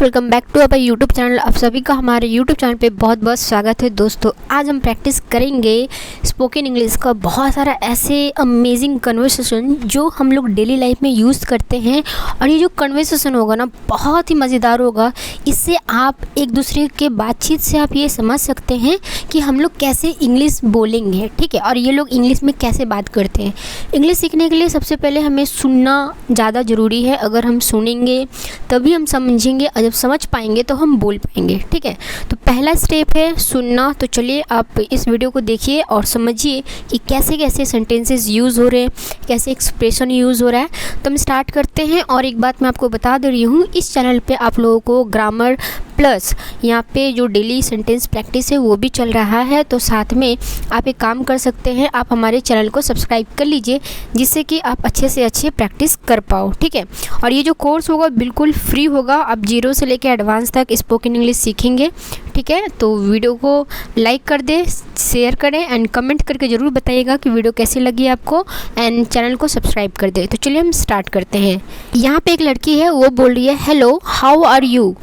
Welcome back to our YouTube channel. आप सभी का हमारे यूट्यूब चैनल पे बहुत बहुत स्वागत है। दोस्तों आज हम प्रैक्टिस करेंगे स्पोकन इंग्लिश का बहुत सारा ऐसे अमेजिंग कन्वर्सेशन जो हम लोग डेली लाइफ में यूज़ करते हैं। और ये जो कन्वर्सेशन होगा ना बहुत ही मज़ेदार होगा। इससे आप एक दूसरे के बातचीत से आप ये समझ सकते हैं कि हम लोग कैसे इंग्लिश बोलेंगे, ठीक है, और ये लोग इंग्लिश में कैसे बात करते हैं। इंग्लिश सीखने के लिए सबसे पहले हमें सुनना ज़्यादा ज़रूरी है। अगर हम सुनेंगे तभी हम समझेंगे, और जब समझ पाएंगे तो हम बोल पाएंगे, ठीक है। तो पहला स्टेप है सुनना। तो चलिए आप इस वीडियो को देखिए और समझिए कि कैसे कैसे सेंटेंसेस यूज़ हो रहे हैं, कैसे एक्सप्रेशन यूज़ हो रहा है। तो हम स्टार्ट करते हैं। और एक बात मैं आपको बता दे रही हूँ, इस चैनल पे आप लोगों को ग्रामर प्लस यहाँ पे जो डेली सेंटेंस प्रैक्टिस है वो भी चल रहा है। तो साथ में आप एक काम कर सकते हैं, आप हमारे चैनल को सब्सक्राइब कर लीजिए जिससे कि आप अच्छे से अच्छे प्रैक्टिस कर पाओ, ठीक है। और ये जो कोर्स होगा बिल्कुल फ्री होगा। आप जीरो से लेकर एडवांस तक स्पोकन इंग्लिश सीखेंगे, ठीक है। तो वीडियो को लाइक कर दें, शेयर करें एंड कमेंट करके ज़रूर बताइएगा कि वीडियो कैसी लगी आपको, एंड चैनल को सब्सक्राइब कर दें। तो चलिए हम स्टार्ट करते हैं। यहाँ पे एक लड़की है, वो बोल रही है हेलो हाउ आर यू।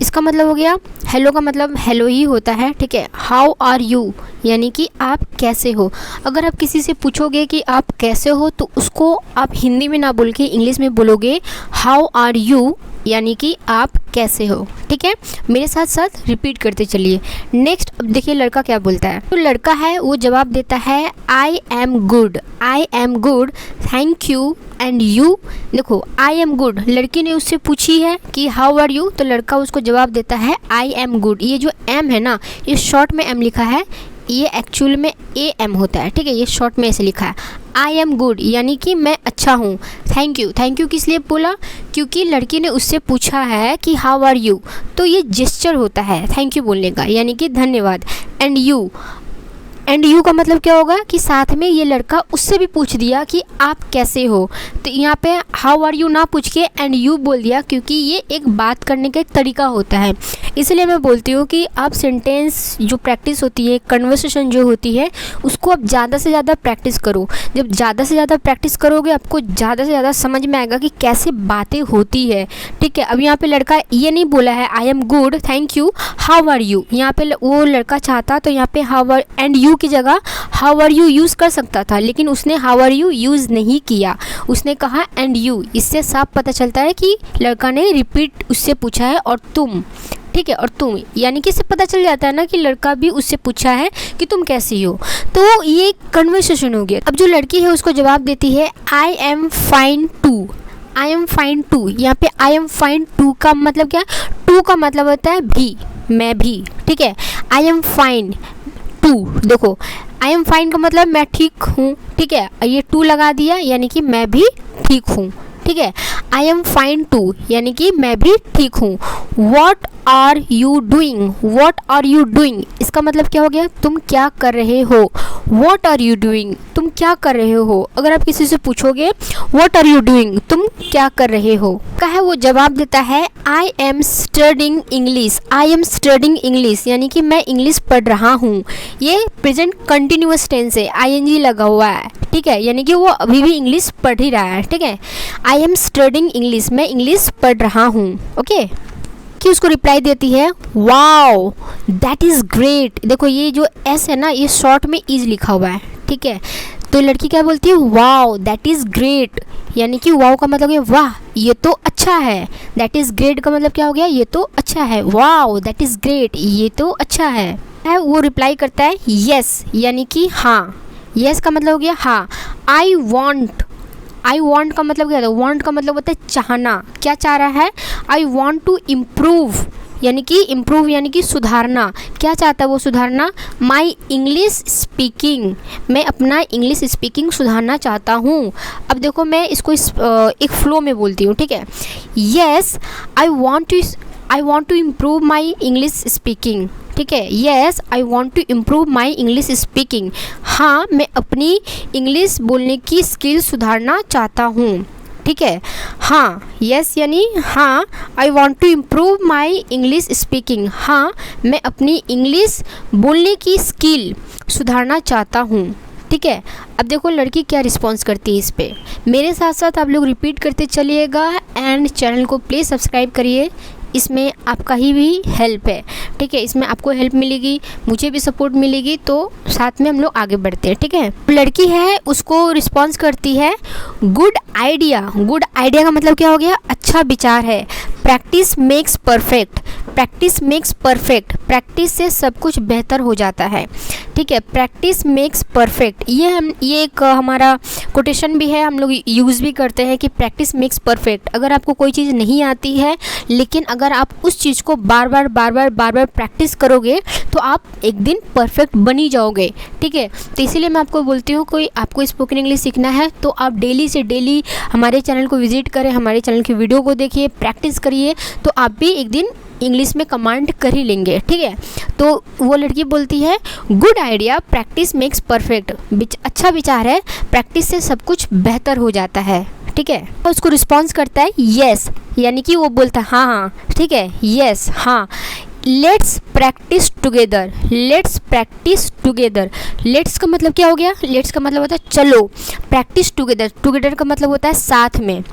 इसका मतलब हो गया, हेलो का मतलब हेलो ही होता है, ठीक है। हाउ आर यू यानी कि आप कैसे हो। अगर आप किसी से पूछोगे कि आप कैसे हो तो उसको आप हिंदी में ना बोल के इंग्लिश में बोलोगे हाउ आर यू यानी कि आप कैसे हो, ठीक है। मेरे साथ साथ रिपीट करते चलिए। नेक्स्ट अब देखिए लड़का क्या बोलता है। तो लड़का है वो जवाब देता है I am good, I am good, thank you and you. देखो आई एम गुड, लड़की ने उससे पूछी है कि हाउ आर यू, तो लड़का उसको जवाब देता है आई एम गुड। ये जो एम है ना, ये शॉर्ट में एम लिखा है, ये एक्चुअल में ए एम होता है, ठीक है। ये शॉर्ट में ऐसे लिखा है आई एम गुड यानी कि मैं अच्छा हूँ। थैंक यू, थैंक यू किस लिए बोला, क्योंकि लड़की ने उससे पूछा है कि हाउ आर यू, तो ये जेस्चर होता है थैंक यू बोलने का, यानी कि धन्यवाद। एंड यू, एंड यू का मतलब क्या होगा कि साथ में ये लड़का उससे भी पूछ दिया कि आप कैसे हो। तो यहाँ पे हाउ आर यू ना पूछ के एंड यू बोल दिया, क्योंकि ये एक बात करने का एक तरीका होता है। इसलिए मैं बोलती हूँ कि आप सेंटेंस जो प्रैक्टिस होती है, कन्वर्सेशन जो होती है, उसको आप ज़्यादा से ज़्यादा प्रैक्टिस करो। जब ज़्यादा से ज़्यादा प्रैक्टिस करोगे आपको ज़्यादा से ज़्यादा समझ में आएगा कि कैसे बातें होती है, ठीक है। अब यहाँ पे लड़का ये नहीं बोला है I am good thank you how are you. यहाँ पे वो लड़का चाहता तो यहाँ पे हाउ आर एंड यू की जगह हाउ आर यू यूज़ कर सकता था, लेकिन उसने हाउ आर यू यूज़ नहीं किया, उसने कहा एंड यू। इससे साफ पता चलता है कि लड़का ने रिपीट उससे पूछा है और तुम, ठीक है, और तुम, यानी कि इससे पता चल जाता है ना कि लड़का भी उससे पूछा है कि तुम कैसी हो। तो ये कन्वर्सेशन हो गया। अब जो लड़की है उसको जवाब देती है I am fine too, I am fine too. यहाँ पे आई एम फाइन टू का मतलब क्या, टू का मतलब होता है भी, मैं भी, ठीक है। आई एम फाइन टू, देखो आई एम फाइन का मतलब मैं ठीक हूँ, ठीक है। ये टू लगा दिया यानी कि मैं भी ठीक हूँ, ठीक है। आई एम फाइन टू यानी कि मैं भी ठीक हूँ। What are you doing, what are you doing इसका मतलब क्या हो गया, तुम क्या कर रहे हो। वॉट आर यू डूइंग, तुम क्या कर रहे हो। अगर आप किसी से पूछोगे वॉट आर यू डूइंग, तुम क्या कर रहे हो, क्या है वो जवाब देता है I am studying English, I am studying English यानी कि मैं इंग्लिश पढ़ रहा हूँ। ये प्रेजेंट कंटिन्यूअस टेंस है, ING लगा हुआ है, ठीक है, यानी कि वो अभी भी इंग्लिश पढ़ ही रहा है, ठीक है। आई एम स्टडिंग इंग्लिश, मैं इंग्लिश पढ़ रहा हूँ, ओके। कि उसको रिप्लाई देती है वाओ दैट इज़ ग्रेट। देखो ये जो एस है ना, ये शॉर्ट में इज लिखा हुआ है, ठीक है। तो लड़की क्या बोलती है वाओ दैट इज़ ग्रेट, यानी कि वाओ का मतलब है वाह ये तो अच्छा है। दैट इज़ ग्रेट का मतलब क्या हो गया, ये तो अच्छा है। वाओ दैट इज़ ग्रेट, ये तो अच्छा है। वो रिप्लाई करता है यस यानी कि हाँ। यस का मतलब हो गया हाँ। आई वॉन्ट, आई वॉन्ट का मतलब क्या होता है, वॉन्ट का मतलब होता है चाहना, क्या चाह रहा है। आई वॉन्ट टू इम्प्रूव यानी कि इम्प्रूव यानी कि सुधारना, क्या चाहता है वो सुधारना। माई इंग्लिश स्पीकिंग, मैं अपना इंग्लिश स्पीकिंग सुधारना चाहता हूँ। अब देखो मैं इसको एक फ्लो में बोलती हूँ, ठीक है। Yes I want to improve my English speaking, ठीक है। Yes I want to improve my English speaking, हाँ मैं अपनी इंग्लिश बोलने की स्किल सुधारना चाहता हूँ, ठीक है। हाँ यस यानी हाँ, I want to improve my English speaking, हाँ मैं अपनी इंग्लिश बोलने की स्किल सुधारना चाहता हूँ, ठीक है। अब देखो लड़की क्या रिस्पॉन्स करती है इस पर। मेरे साथ साथ आप लोग रिपीट करते चलिएगा एंड चैनल को प्लीज़ सब्सक्राइब करिए इसमें आपका ही भी हेल्प है, ठीक है। इसमें आपको हेल्प मिलेगी, मुझे भी सपोर्ट मिलेगी, तो साथ में हम लोग आगे बढ़ते हैं, ठीक है। लड़की है उसको रिस्पॉन्स करती है गुड आइडिया। गुड आइडिया का मतलब क्या हो गया? अच्छा विचार है। Practice makes perfect. Practice makes perfect, practice से सब कुछ बेहतर हो जाता है, ठीक है। प्रैक्टिस मेक्स परफेक्ट, ये एक हमारा कोटेशन भी है, हम लोग यूज़ भी करते हैं कि प्रैक्टिस मेक्स परफेक्ट। अगर आपको कोई चीज़ नहीं आती है, लेकिन अगर आप उस चीज़ को बार बार प्रैक्टिस करोगे तो आप एक दिन परफेक्ट बनी जाओगे, ठीक है। तो इसीलिए मैं आपको बोलती हूँ, कोई आपको स्पोकन इंग्लिश सीखना है तो आप डेली से डेली हमारे चैनल को विजिट करें, हमारे चैनल की वीडियो को देखिए, प्रैक्टिस करिए, तो आप भी एक दिन इंग्लिश में कमांड कर ही लेंगे, ठीक है। तो वो लड़की बोलती है good idea, practice makes perfect. अच्छा विचार है, प्रैक्टिस से सब कुछ बेहतर हो जाता है, ठीक है। तो उसको रिस्पॉन्स करता है येस, यानी कि वो बोलता है हाँ, ठीक है, येस, हाँ। Let's practice together. Let's practice together. Let's का मतलब क्या हो गया? लेट्स का मतलब होता है चलो। Practice together. टुगेदर का मतलब होता है साथ में।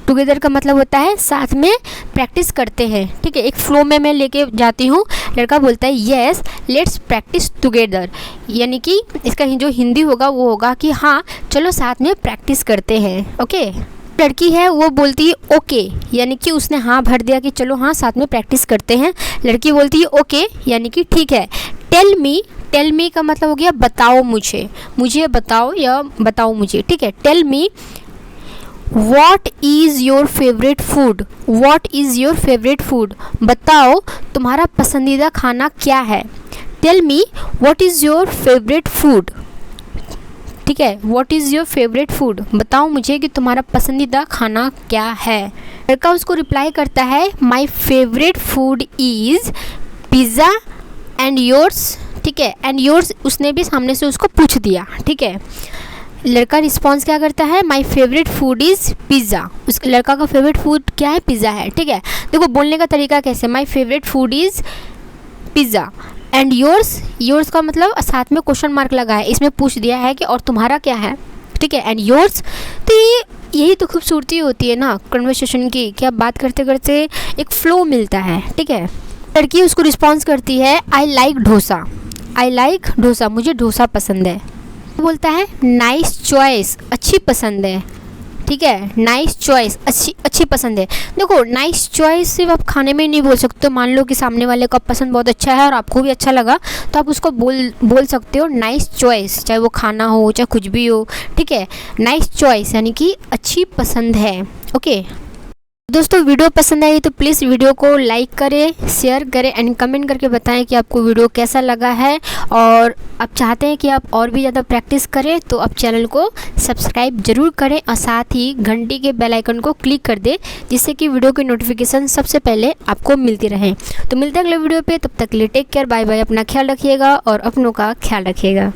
टुगेदर का मतलब होता है साथ में प्रैक्टिस करते हैं, ठीक है। एक फ्लो में मैं लेके जाती हूँ। लड़का बोलता है येस लेट्स प्रैक्टिस टुगेदर, यानी कि इसका जो हिंदी होगा वो होगा कि हाँ चलो साथ में प्रैक्टिस करते हैं, ओके। लड़की है वो बोलती है ओके, यानी कि उसने हाँ भर दिया कि चलो हाँ साथ में प्रैक्टिस करते हैं। लड़की बोलती है ओके, यानी कि ठीक है। टेल मी। टेल मी का मतलब हो गया बताओ मुझे, मुझे बताओ या बताओ मुझे, ठीक है। Tell me what is your favourite food. What is your favourite food, बताओ तुम्हारा पसंदीदा खाना क्या है। Tell me what is your favourite food, ठीक है। What is your favourite food, बताओ मुझे कि तुम्हारा पसंदीदा खाना क्या है। लड़का उसको रिप्लाई करता है my favourite food is pizza and yours, ठीक है। एंड योर्स उसने भी सामने से उसको पूछ दिया, ठीक है। लड़का रिस्पॉन्स क्या करता है? My favourite food is pizza. उस लड़का का फेवरेट फूड क्या है? पिज़्ज़ा है, ठीक है। देखो बोलने का तरीका कैसे, my favourite food is pizza and yours. Yours का मतलब साथ में क्वेश्चन मार्क लगा है, इसमें पूछ दिया है कि और तुम्हारा क्या है, ठीक है। एंड योर्स, तो यही तो खूबसूरती होती है ना कन्वर्सेशन की, कि आप बात करते करते एक फ्लो मिलता है, ठीक है। लड़की उसको रिस्पॉन्स करती है I like dosa. I like dosa, मुझे डोसा पसंद है। बोलता है नाइस चॉइस, अच्छी पसंद है, ठीक है। नाइस चॉइस, अच्छी पसंद है। देखो नाइस चॉइस सिर्फ आप खाने में नहीं बोल सकते हो। मान लो कि सामने वाले का पसंद बहुत अच्छा है और आपको भी अच्छा लगा, तो आप उसको बोल सकते हो नाइस चॉइस, चाहे वो खाना हो चाहे कुछ भी हो, ठीक है। नाइस चॉइस यानी कि अच्छी पसंद है, ओके। दोस्तों वीडियो पसंद आई तो प्लीज़ वीडियो को लाइक करें, शेयर करें एंड कमेंट करके बताएं कि आपको वीडियो कैसा लगा है। और आप चाहते हैं कि आप और भी ज़्यादा प्रैक्टिस करें तो आप चैनल को सब्सक्राइब जरूर करें और साथ ही घंटी के बेल आइकन को क्लिक कर दें, जिससे कि वीडियो की नोटिफिकेशन सबसे पहले आपको मिलती रहे। तो मिलते हैं अगले वीडियो पे, तब तक के लिए टेक केयर, बाय बाय। अपना ख्याल रखिएगा और अपनों का ख्याल रखिएगा।